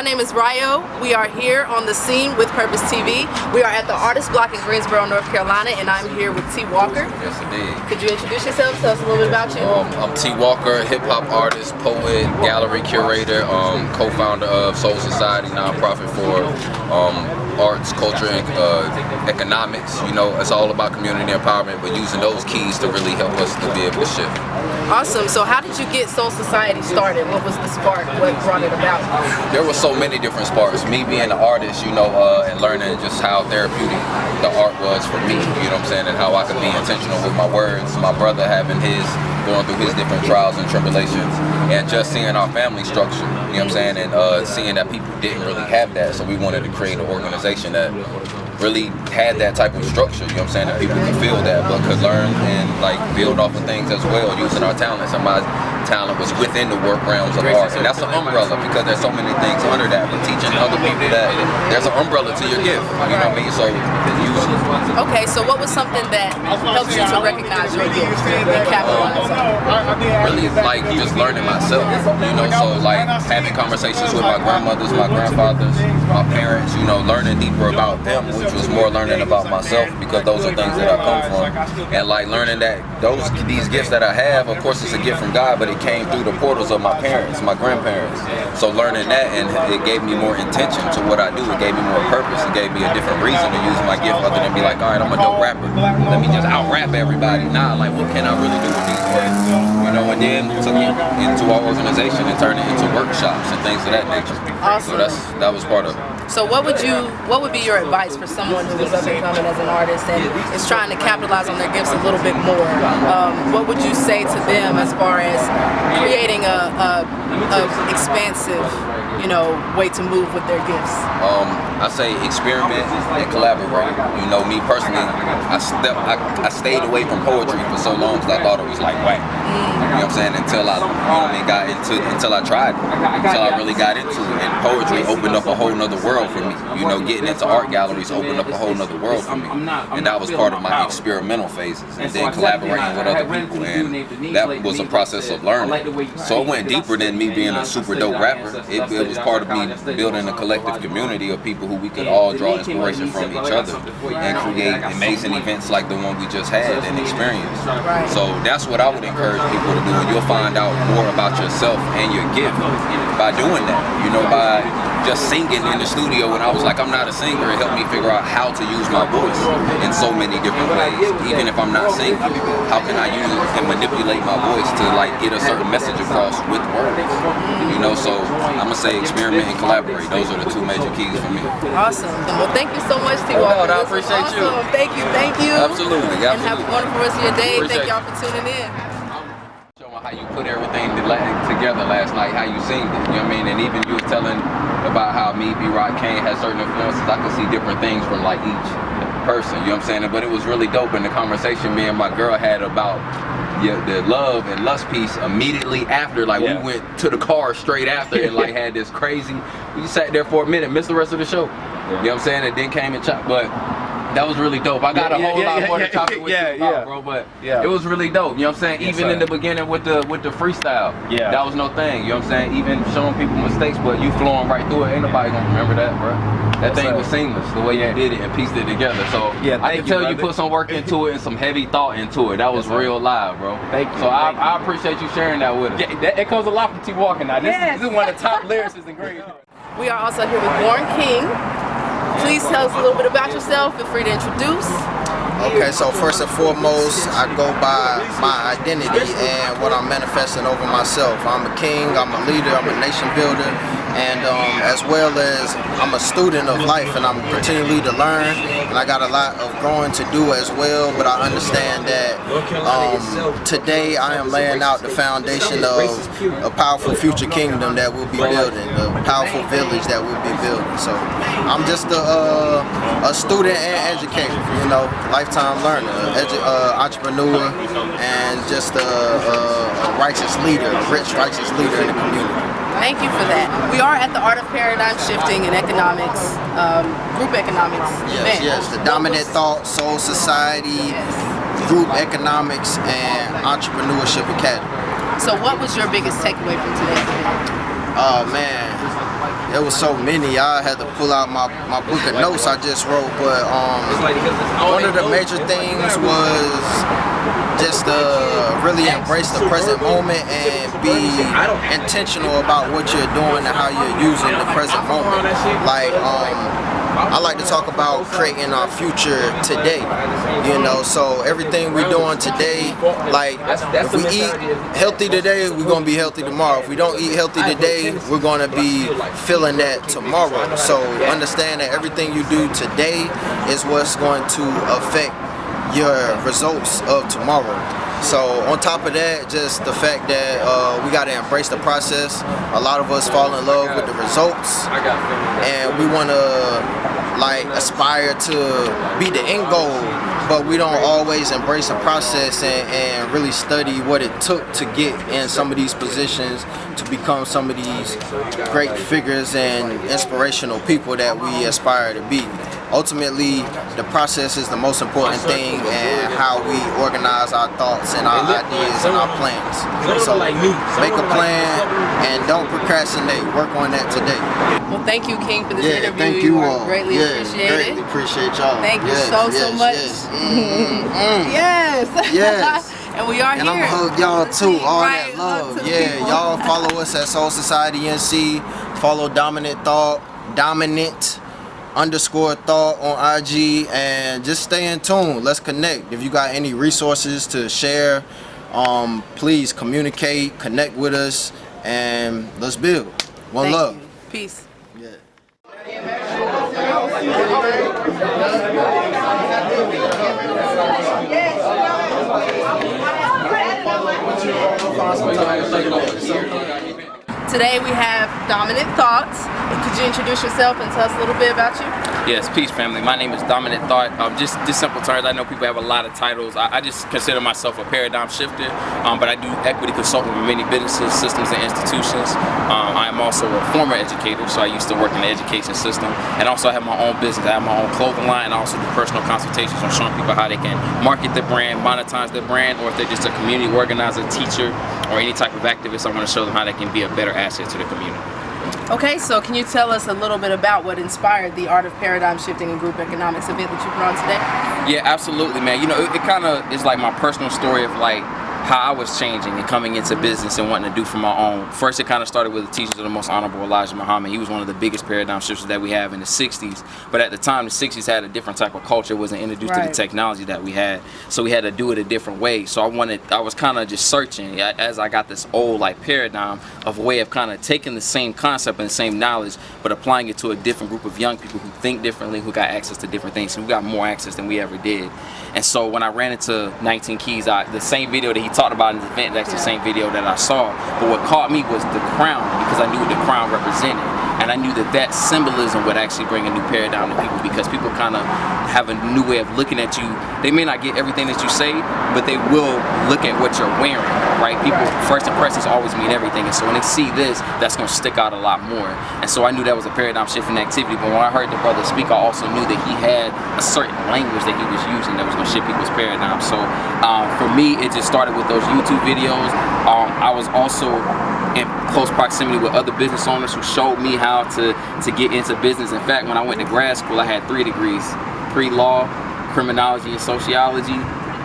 My name is Rayo. We are here on the scene with Purpose TV. We are at the Artist Block in Greensboro, North Carolina, and I'm here with T. Walker. Yes, indeed. Could you introduce yourself? Tell us a little bit about you. I'm T. Walker, hip-hop artist, poet, gallery curator, co-founder of Soul Society, nonprofit for arts, culture, and economics. You know, it's all about community empowerment, but using those keys to really help us to be able to shift. Awesome. So how did you get Soul Society started? What was the spark? What brought it about? There were so many different sparks. Me being an artist, you know, and learning just how therapeutic the art was for me, you know what I'm saying, and how I could be intentional with my words. My brother having going through his different trials and tribulations, and just seeing our family structure, you know what I'm saying, and seeing that people didn't really have that, so we wanted to create an organization that really had that type of structure, you know what I'm saying, that people could feel that, but could learn and like build off of things as well, using our talents. And my talent was within the work realms of art, and that's an umbrella because there's so many things under that, but teaching other people that there's an umbrella to your gift, you know what I mean, so use it. Okay, so what was something that helped you to recognize your gift and capitalize on it? Really like just learning myself, you know, so like having conversations with my grandmothers, my grandfathers, my parents, you know, learning deeper about them, which was more learning about myself, because those are things that I come from, and like learning that these gifts that I have, of course it's a gift from God, but it came through the portals of my parents, my grandparents. So learning that, and it gave me more intention to what I do. It gave me more purpose. It gave me a different reason to use my gift other than be like, all right, I'm a dope rapper. Let me just out-rap everybody. Nah, like what can I really do with these words? You know, and then took it into our organization and turned it into workshops and things of that nature. Awesome. So that was part of it. So what would be your advice for someone who is up and coming as an artist and is trying to capitalize on their gifts a little bit more? What would you say to them as far as creating a expansive, you know, way to move with their gifts? I say experiment and collaborate. You know, me personally, I stayed away from poetry for so long because I thought it was like whack. You know what I'm saying? Until I, until I tried it, until I really got into it. And poetry opened up a whole nother world for me. You know, getting into art galleries opened up a whole nother world for me. And that was part of my experimental phases. And then collaborating with other people. And that was a process of learning. So it went deeper than me being a super dope rapper. It was part of me building a collective community of people who we could all draw inspiration from each other and create amazing events like the one we just had and experience. So that's what I would encourage people to do, and you'll find out more about yourself and your gift by doing that. You know, by just singing in the studio, and I was like, I'm not a singer. It helped me figure out how to use my voice in so many different ways. Even if I'm not singing, how can I use it and manipulate my voice to like get a certain message across with words? You know, so I'm gonna say experiment and collaborate. Those are the two major keys for me. Awesome. Well, thank you so much, T. Walker. I appreciate you. Thank you. Absolutely. And have a wonderful rest of your day. Thank y'all for tuning in. How you put everything together last night, how you sing it, you know what I mean? And even you was telling about how me, B-Rock, Kane had certain influences. I could see different things from like each person, you know what I'm saying? But it was really dope in the conversation me and my girl had about the love and lust piece immediately after. Like we went to the car straight after and like had this crazy, we sat there for a minute, missed the rest of the show. You know what I'm saying? And then came and chopped, but that was really dope. I got a whole lot more to chop it with you about, bro, but it was really dope. You know what I'm saying? Even in the beginning with the freestyle, that was no thing. You know what I'm saying? Even showing people mistakes, but you flowing right through it. Ain't nobody gonna remember that, bro. That thing was seamless, the way you did it and pieced it together. So I can tell you put some work into it and some heavy thought into it. That was real live, bro. Thank you. So I appreciate you sharing that with us. Yeah, that echoes a lot from T. Walker now. This is one of the top lyricists in Greensboro. We are also here with Born King. Please tell us a little bit about yourself. Feel free to introduce. Okay, so first and foremost, I go by my identity and what I'm manifesting over myself. I'm a king, I'm a leader, I'm a nation builder, and as well as I'm a student of life, and I'm continually to learn, and I got a lot of growing to do as well, but I understand that today I am laying out the foundation of a powerful future kingdom that we'll be building, a powerful village that we'll be building. So I'm just a student and educator, you know, lifetime learner, entrepreneur, and just a righteous leader, a rich righteous leader in the community. Thank you for that. We are at the Art of Paradigm Shifting and Economics, Group Economics event. Yes, the Dominant Thought, Soul Society, Group Economics, and Entrepreneurship Academy. So what was your biggest takeaway from today's event? Oh man, There was so many. I had to pull out my book of notes I just wrote, but one of the major things was just really embrace the present moment and be intentional about what you're doing and how you're using the present moment. Like, I like to talk about creating our future today, you know, so everything we're doing today, like if we eat healthy today, we're going to be healthy tomorrow. If we don't eat healthy today, we're going to be feeling that tomorrow. So understand that everything you do today is what's going to affect your results of tomorrow. So on top of that, just the fact that we got to embrace the process. A lot of us fall in love with the results, and we want to like aspire to be the end goal, but we don't always embrace the process and really study what it took to get in some of these positions to become some of these great figures and inspirational people that we aspire to be. Ultimately, the process is the most important thing, and how we organize our thoughts and our ideas and our plans. So make a plan and don't procrastinate. Work on that today. Well, thank you, King, for this interview. Thank you all. Greatly appreciated. Greatly appreciate y'all. Thank you so much. Yes. Yes. And we are and here. I'm gonna hug y'all too. All Right, that love. yeah, Y'all follow us at Soul Society NC. Follow Dominant Thought, Dominant_thought on IG, and just stay in tune. Let's connect. If you got any resources to share, please communicate, connect with us, and let's build. One Thank love. you. Peace. Yeah. Today we have Dominant Thoughts. Could you introduce yourself and tell us a little bit about you? Yes, peace family. My name is Dominant Thought. Just simple terms. I know people have a lot of titles. I just consider myself a paradigm shifter, but I do equity consulting with many businesses, systems, and institutions. I am also a former educator, so I used to work in the education system, and also I have my own business. I have my own clothing line, and I also do personal consultations on showing people how they can market their brand, monetize their brand, or if they're just a community organizer, teacher, or any type of activist, I want to show them how they can be a better asset to the community. Okay, so can you tell us a little bit about what inspired the Art of Paradigm Shifting and Group Economics event that you put on today? Yeah, absolutely, man. You know, it kind of is like my personal story of like how I was changing and coming into business and wanting to do for my own. First, it kind of started with the teachings of the most honorable Elijah Muhammad. He was one of the biggest paradigm shifters that we have in the 60s. But at the time, the 60s had a different type of culture. It wasn't introduced to the technology that we had. So we had to do it a different way. So I was kind of just searching as I got this old like paradigm of a way of kind of taking the same concept and the same knowledge, but applying it to a different group of young people who think differently, who got access to different things. And we got more access than we ever did. And so when I ran into 19 Keys, the same video that he talked about in the event, that's the same video that I saw. But what caught me was the crown, because I knew what the crown represented. And I knew that symbolism would actually bring a new paradigm to people, because people kind of have a new way of looking at you. They may not get everything that you say, but they will look at what you're wearing, right? People, first impressions always mean everything. And so when they see this, that's going to stick out a lot more. And so I knew that was a paradigm shifting activity. But when I heard the brother speak, I also knew that he had a certain language that he was using that was going to shift people's paradigm. So for me, it just started with those YouTube videos. I was also in close proximity with other business owners who showed me how to get into business. In fact, when I went to grad school, I had 3 degrees: pre-law, criminology and sociology,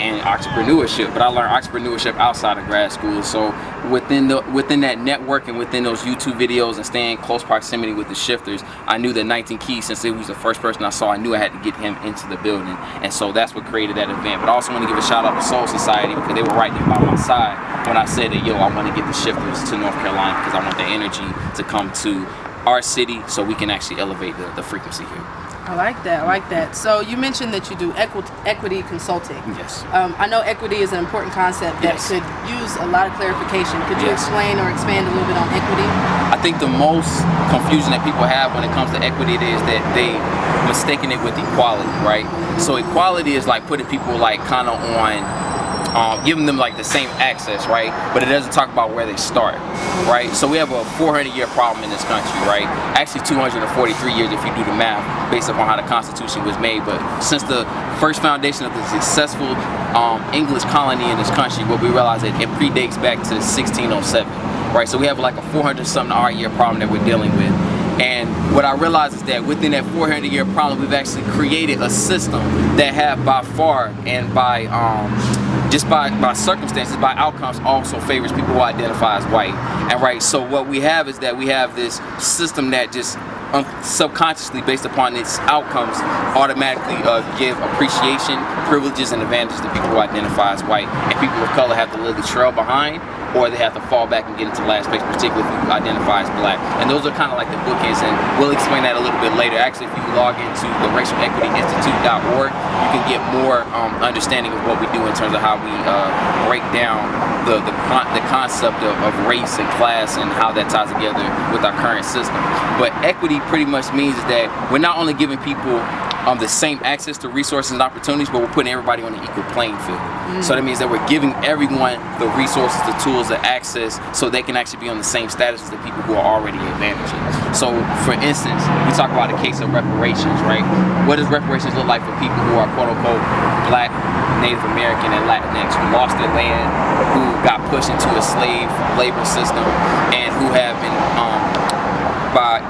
and entrepreneurship. But I learned entrepreneurship outside of grad school. So within that network and within those YouTube videos and staying in close proximity with the shifters, I knew that 19 Keys, since it was the first person I saw, I knew I had to get him into the building. And so that's what created that event. But I also want to give a shout out to Soul Society, because they were right there by my side when I said that, yo, I want to get the shifters to North Carolina, because I want the energy to come to our city so we can actually elevate the frequency here. I like that. I like that. So you mentioned that you do equity consulting. Yes. I know equity is an important concept that could use a lot of clarification. Could you explain or expand a little bit on equity? I think the most confusion that people have when it comes to equity is that they mistaken it with equality, right? So equality is like putting people like kind of on, giving them like the same access, right? But it doesn't talk about where they start, right? So we have a 400-year problem in this country, right? Actually 243 years if you do the math, based upon how the Constitution was made. But since the first foundation of the successful English colony in this country, what we realize that it predates back to 1607, right? So we have like a 400-something odd year problem that we're dealing with. And what I realized is that within that 400-year problem, we've actually created a system that have by far and by just by circumstances, by outcomes, also favors people who identify as white. And right, so what we have is that we have this system that just subconsciously, based upon its outcomes, automatically give appreciation, privileges, and advantages to people who identify as white, and people of color have to literally trail behind, or they have to fall back and get into last place, particularly if you identify as black. And those are kind of like the bookends, and we'll explain that a little bit later. Actually, if you log into the racialequityinstitute.org, you can get more understanding of what we do in terms of how we break down the concept of race and class and how that ties together with our current system. But equity pretty much means that we're not only giving people the same access to resources and opportunities, but we're putting everybody on an equal playing field. So that means that we're giving everyone the resources, the tools, the access, so they can actually be on the same status as the people who are already advantaged. So for instance, we talk about a case of reparations, right? What does reparations look like for people who are quote unquote black, Native American, and Latinx, who lost their land, who got pushed into a slave labor system, and who have been by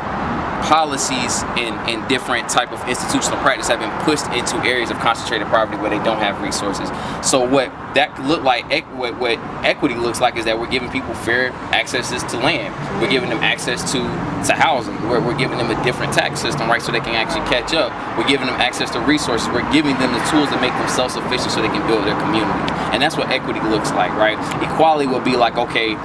policies in different type of institutional practice have been pushed into areas of concentrated poverty where they don't have resources. So what that look like, what equity looks like, is that we're giving people fair accesses to land. We're giving them access to housing. We're giving them a different tax system, right, so they can actually catch up. We're giving them access to resources. We're giving them the tools to make them self-sufficient so they can build their community. And that's what equity looks like, right? Equality will be like, okay,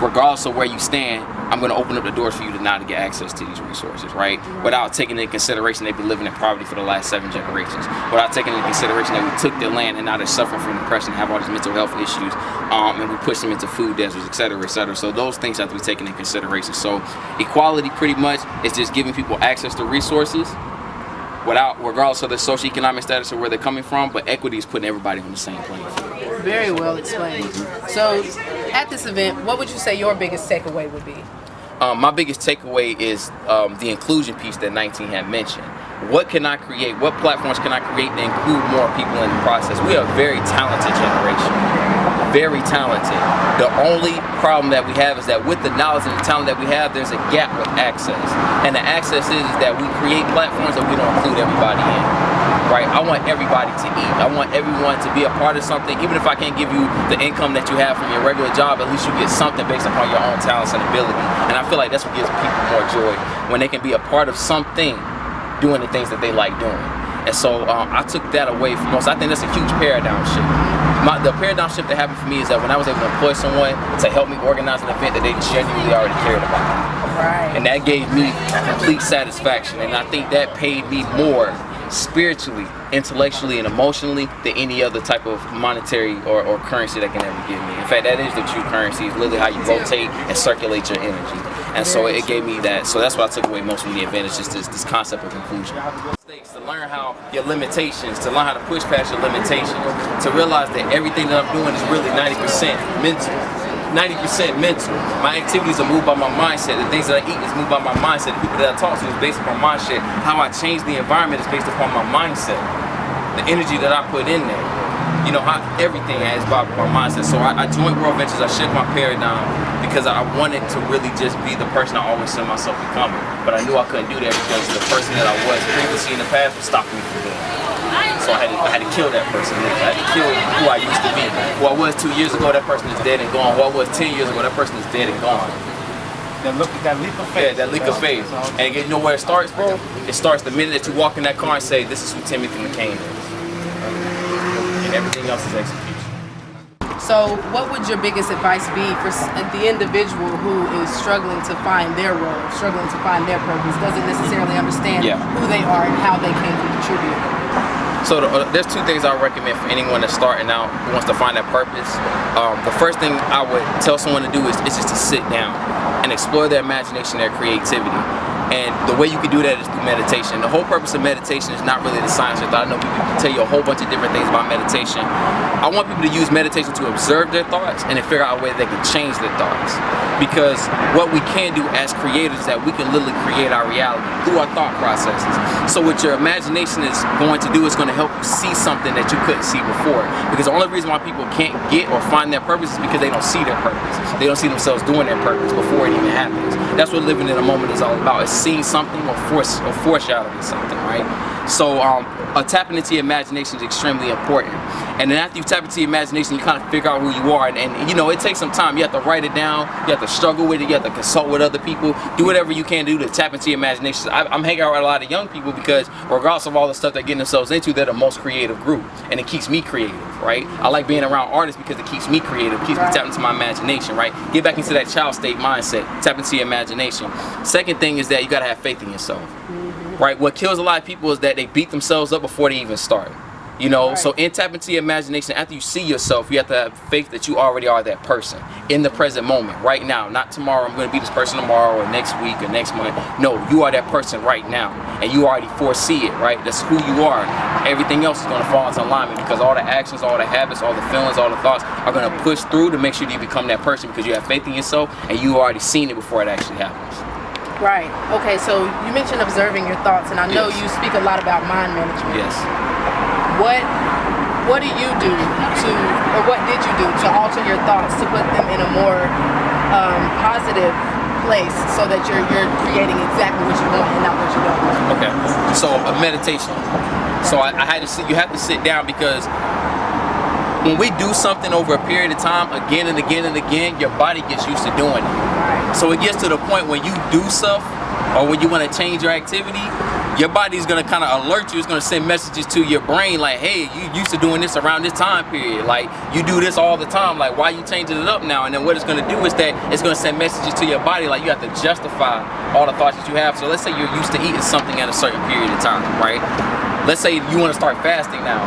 regardless of where you stand, I'm going to open up the doors for you to now to get access to these resources, right? Without taking into consideration they've been living in poverty for the last 7 generations. Without taking into consideration that we took their land and now they're suffering from depression, have all these mental health issues, and we push them into food deserts, et cetera, et cetera. So those things have to be taken into consideration. So equality pretty much is just giving people access to resources regardless of their socioeconomic status or where they're coming from, but equity is putting everybody on the same plane field. Very well explained. So at this event, what would you say your biggest takeaway would be? My biggest takeaway is the inclusion piece that 19 had mentioned. What can I create? What platforms can I create to include more people in the process? We are a very talented generation. Very talented. The only problem that we have is that with the knowledge and the talent that we have, there's a gap with access. And the access is that we create platforms that we don't include everybody in. Right? I want everybody to eat. I want everyone to be a part of something. Even if I can't give you the income that you have from your regular job, at least you get something based upon your own talents and ability. And I feel like that's what gives people more joy, when they can be a part of something, doing the things that they like doing. And so I took that away from us. I think that's a huge paradigm shift. The paradigm shift that happened for me is that when I was able to employ someone to help me organize an event that they genuinely already cared about. Right. And that gave me complete satisfaction. And I think that paid me more spiritually, intellectually, and emotionally than any other type of monetary or currency that can ever give me. In fact, that is the true currency. It's literally how you rotate and circulate your energy. And so it gave me that. So that's what I took away most from the event, is just this concept of inclusion. To learn how your limitations, to learn how to push past your limitations, to realize that everything that I'm doing is really 90% mental. 90% mental. My activities are moved by my mindset. The things that I eat is moved by my mindset. The people that I talk to is based upon my mindset. How I change the environment is based upon my mindset. The energy that I put in there. You know, how everything is about my mindset. So I joined World Ventures. I shift my paradigm because I wanted to really just be the person I always saw myself becoming. But I knew I couldn't do that because the person that I was previously in the past was stopping me from doing it. So I had to kill that person. I had to kill who I used to be. Who I was 2 years ago, that person is dead and gone. Who I was 10 years ago, that person is dead and gone. That leap of faith. Yeah, that leap of faith. And you know where it starts, bro? It starts the minute that you walk in that car and say, this is who Timothy McCain is. And everything else is execution. So what would your biggest advice be for the individual who is struggling to find their role, struggling to find their purpose, doesn't necessarily understand who they are and how they can contribute? So there's two things I would recommend for anyone that's starting out who wants to find that purpose. The first thing I would tell someone to do is just to sit down and explore their imagination, their creativity. And the way you can do that is through meditation. The whole purpose of meditation is not really the science of thought. I know people can tell you a whole bunch of different things about meditation. I want people to use meditation to observe their thoughts and to figure out a way they can change their thoughts. Because what we can do as creators is that we can literally create our reality through our thought processes. So what your imagination is going to do is going to help you see something that you couldn't see before. Because the only reason why people can't get or find their purpose is because they don't see their purpose. They don't see themselves doing their purpose before it even happens. That's what living in the moment is all about. It's seeing something or foreshadowing something, right? So tapping into your imagination is extremely important. And then after you tap into your imagination, you kind of figure out who you are. And you know, it takes some time. You have to write it down. You have to struggle with it. You have to consult with other people. Do whatever you can do to tap into your imagination. I'm hanging out with a lot of young people because regardless of all the stuff they're getting themselves into, they're the most creative group. And it keeps me creative, right? I like being around artists because it keeps me creative. It keeps me tapping into my imagination, right? Get back into that child state mindset. Tap into your imagination. Second thing is that you got to have faith in yourself. Right, what kills a lot of people is that they beat themselves up before they even start. You know, so in tap into your imagination, after you see yourself, you have to have faith that you already are that person in the present moment, right now. Not tomorrow, I'm going to be this person tomorrow or next week or next month. No, you are that person right now, and you already foresee it, right? That's who you are. Everything else is going to fall into alignment because all the actions, all the habits, all the feelings, all the thoughts are going to push through to make sure that you become that person because you have faith in yourself and you already seen it before it actually happens. Right. Okay, so you mentioned observing your thoughts, and I know you speak a lot about mind management. Yes. What do you do to, or what did you do to alter your thoughts to put them in a more positive place so that you're creating exactly what you want and not what you don't want? Okay. So a meditation. So I had to sit. You have to sit down because when we do something over a period of time, again and again and again, your body gets used to doing it. So it gets to the point when you do stuff or when you want to change your activity, your body's going to kind of alert you. It's going to send messages to your brain like, hey, you used to doing this around this time period. Like, you do this all the time. Like, why are you changing it up now? And then what it's going to do is that it's going to send messages to your body. Like, you have to justify all the thoughts that you have. So let's say you're used to eating something at a certain period of time, right? Let's say you want to start fasting now.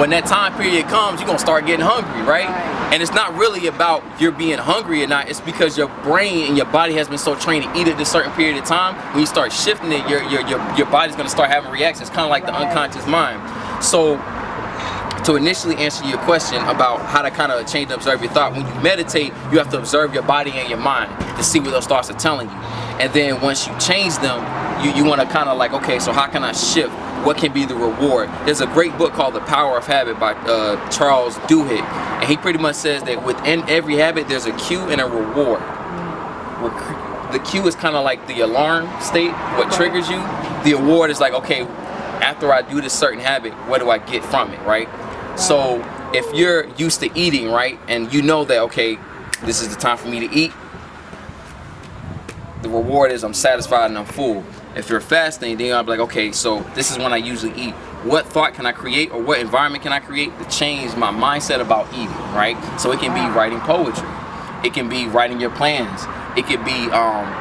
When that time period comes, you're going to start getting hungry, right? And it's not really about you're being hungry or not. It's because your brain and your body has been so trained to eat at a certain period of time. When you start shifting it, your body's going to start having reactions, kind of like the unconscious mind. So to initially answer your question about how to kind of change and observe your thought, when you meditate, you have to observe your body and your mind to see what those thoughts are telling you. And then once you change them, you want to kind of like, okay, so how can I shift? What can be the reward? There's a great book called The Power of Habit by Charles Duhigg, and he pretty much says that within every habit there's a cue and a reward. The cue is kind of like the alarm state, what triggers you. The reward is like, okay, after I do this certain habit, what do I get from it, right? So if you're used to eating, right, and you know that, okay, this is the time for me to eat, the reward is I'm satisfied and I'm full. If you're fasting, then you'll be like, okay, so this is when I usually eat. What thought can I create or what environment can I create to change my mindset about eating, right? So it can be writing poetry. It can be writing your plans. It could be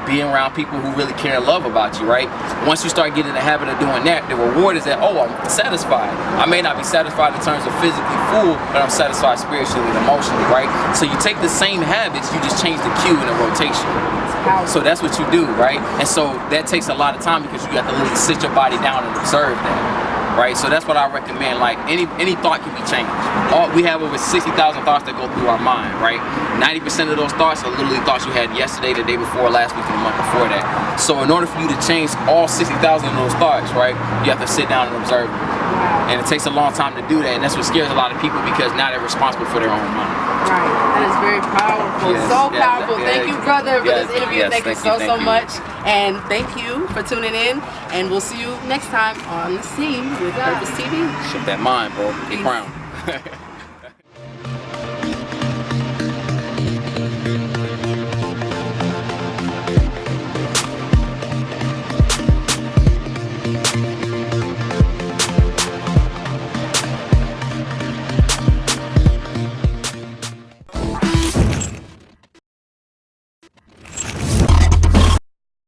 being around people who really care and love about you, right? Once you start getting the habit of doing that, the reward is that, oh, I'm satisfied. I may not be satisfied in terms of physically full, but I'm satisfied spiritually and emotionally, right? So you take the same habits, you just change the cue and the rotation. So that's what you do, right? And so that takes a lot of time because you have to really sit your body down and observe that, right? So that's what I recommend. Like any thought can be changed. We have over 60,000 thoughts that go through our mind, right? 90% of those thoughts are literally thoughts you had yesterday, the day before, last week, and the month before that. So in order for you to change all 60,000 of those thoughts, right, you have to sit down and observe them. And it takes a long time to do that, and that's what scares a lot of people because now they're responsible for their own mind. Right, that is very powerful, powerful. Thank you, brother, for this interview. Thank you so much, and thank you for tuning in. And we'll see you next time on The Scene with Purpose TV. Shift that mind, bro. Get crowned.